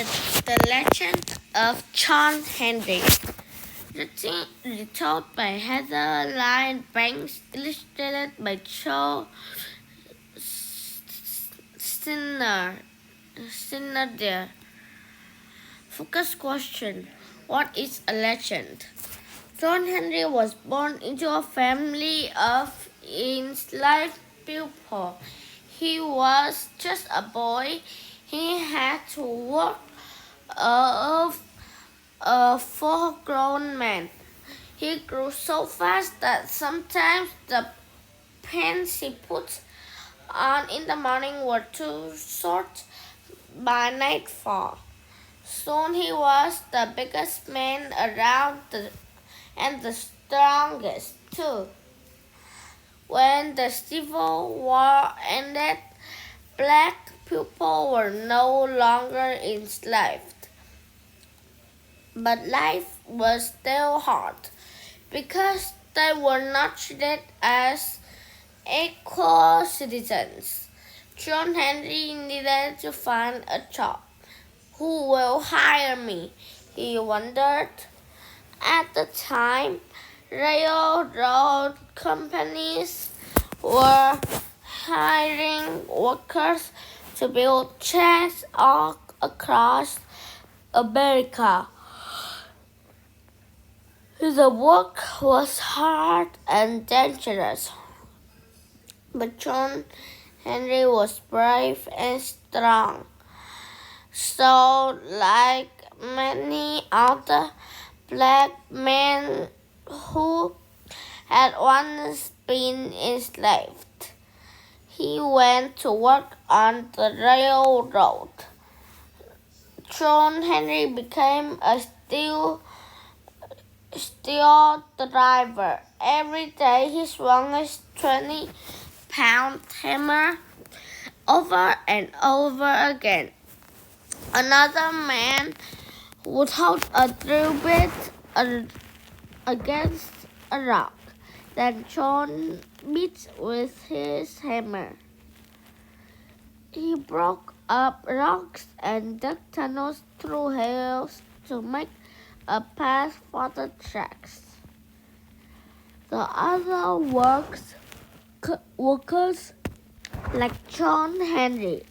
The Legend of John Henry. Retold by Heather Lyon Banks, illustrated by Joe Sinner. Focus question: what is a legend? John Henry was born into a family of enslaved people. He was just a boy. He had to work for grown men. He grew so fast that sometimes the pants he put on in the morning were too short by nightfall. Soon he was the biggest man around and the strongest too. When the Civil War ended, black people were no longer enslaved. But life was still hard because they were not treated as equal citizens. John Henry needed to find a job. Who will hire me? He wondered. At the time, railroad companies were hiring workers to build tracks all across America. The work was hard and dangerous, but John Henry was brave and strong. So, like many other black men who had once been enslaved, he went to work on the railroad. John Henry became a steel driver. Every day he swung his 20-pound hammer over and over again. Another man would hold a drill bit against a rock. Then John beat with his hammer. He broke up rocks and dug tunnels through hills to make a path for the tracks. The other workers, like John Henry,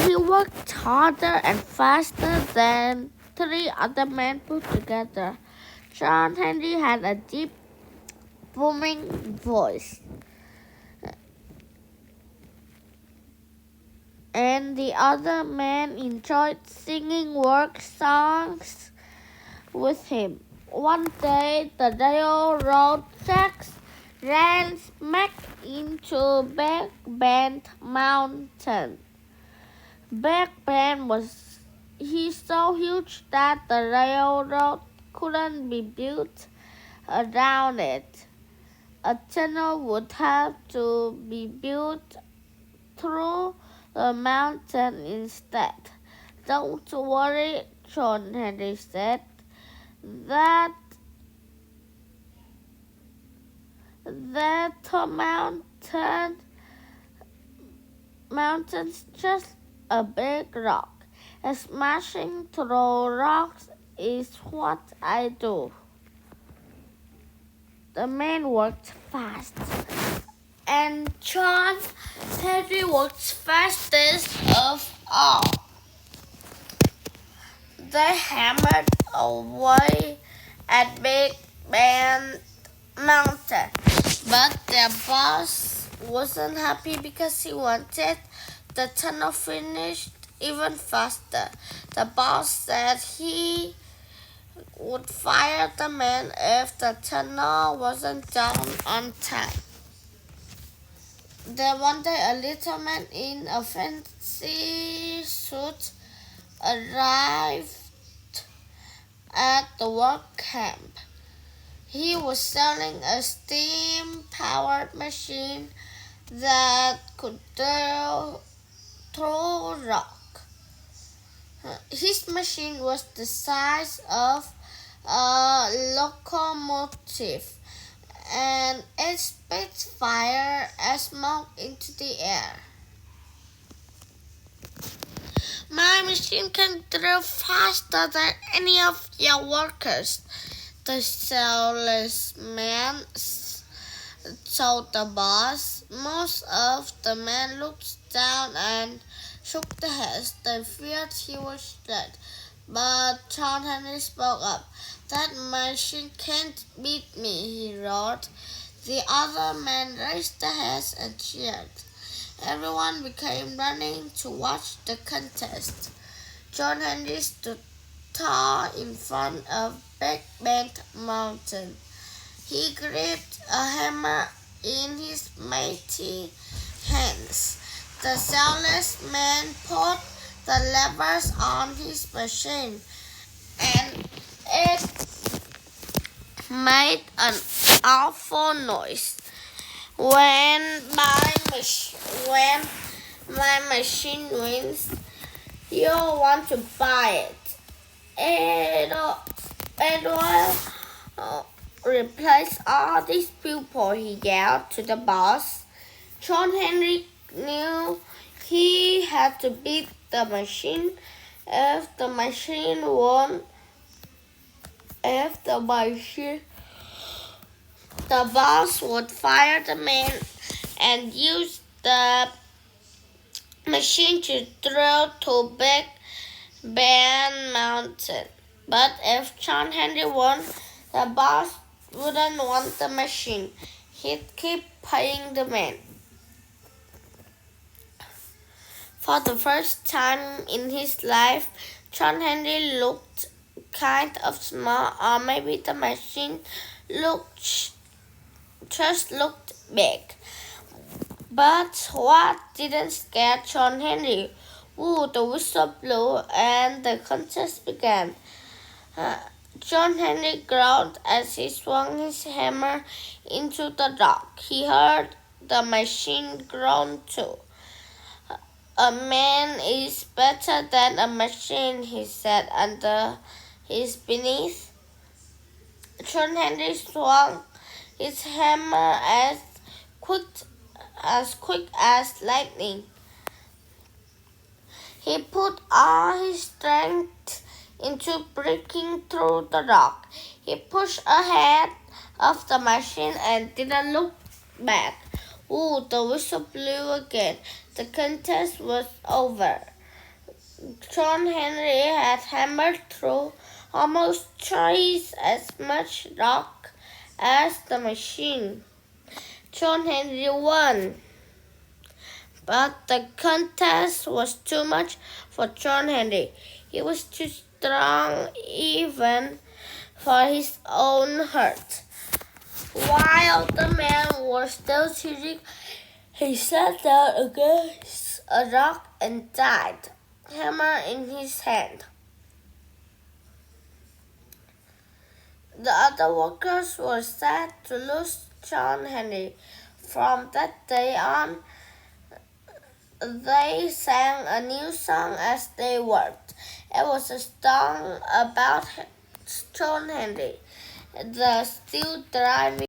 he worked harder and faster than 3 other men put together. John Henry had a deep, booming voice, and the other men enjoyed singing work songs with him. One day, the railroad tracks ran smack into Big Bend Mountain. Big Bend was so huge that the railroad couldn't be built around it. A tunnel would have to be built through the mountain instead. Don't worry, John Henry said. That mountain's just a big rock. And smashing through rocks is what I do. The men worked fast, and John Henry worked fastest of all. They hammered away at Big Bend Mountain, but their boss wasn't happy because he wanted the tunnel finished even faster. The boss said he would fire the men if the tunnel wasn't done on time. Then one day a little man in a fancy suit arrived at the work camp. He was selling a steam-powered machine that could throw rock. His machine was the size of a locomotive, and it spit fire and smoke into the air. My machine can drill faster than any of your workers, the salesman told the boss. Most of the men looked down and shook their heads. They feared he was dead. But John Henry spoke up. That machine can't beat me, he roared. The other men raised their heads and cheered. Everyone became running to watch the contest. John Henry stood tall in front of Big Bend Mountain. He gripped a hammer in his mighty hands. The salesman pulled the levers on his machine, and it made an awful noise. When my machine wins, you'll want to buy it. It will replace all these people, he yelled to the boss. John Henry knew he had to beat the machine. If the machine won, the boss would fire the man and use the machine to drill to Big Bend Mountain. But if John Henry won, the boss wouldn't want the machine. He'd keep paying the man. For the first time in his life, John Henry looked kind of small, or maybe the machine just looked big. But what didn't scare John Henry? Ooh, the whistle blew and the contest began. John Henry groaned as he swung his hammer into the rock. He heard the machine groan too. A man is better than a machine, he said under his beneath. John Henry swung his hammer quick as lightning. He put all his strength into breaking through the rock. He pushed ahead of the machine and didn't look back. Ooh, the whistle blew again. The contest was over. John Henry had hammered through almost twice as much rock as the machine. John Henry won. But the contest was too much for John Henry. He was too strong even for his own hurt. While the men were still cheering, he sat down against a rock and died, hammer in his hand. The other workers were sad to lose John Henry. From that day on, they sang a new song as they worked. It was a song about John Henry, the still driving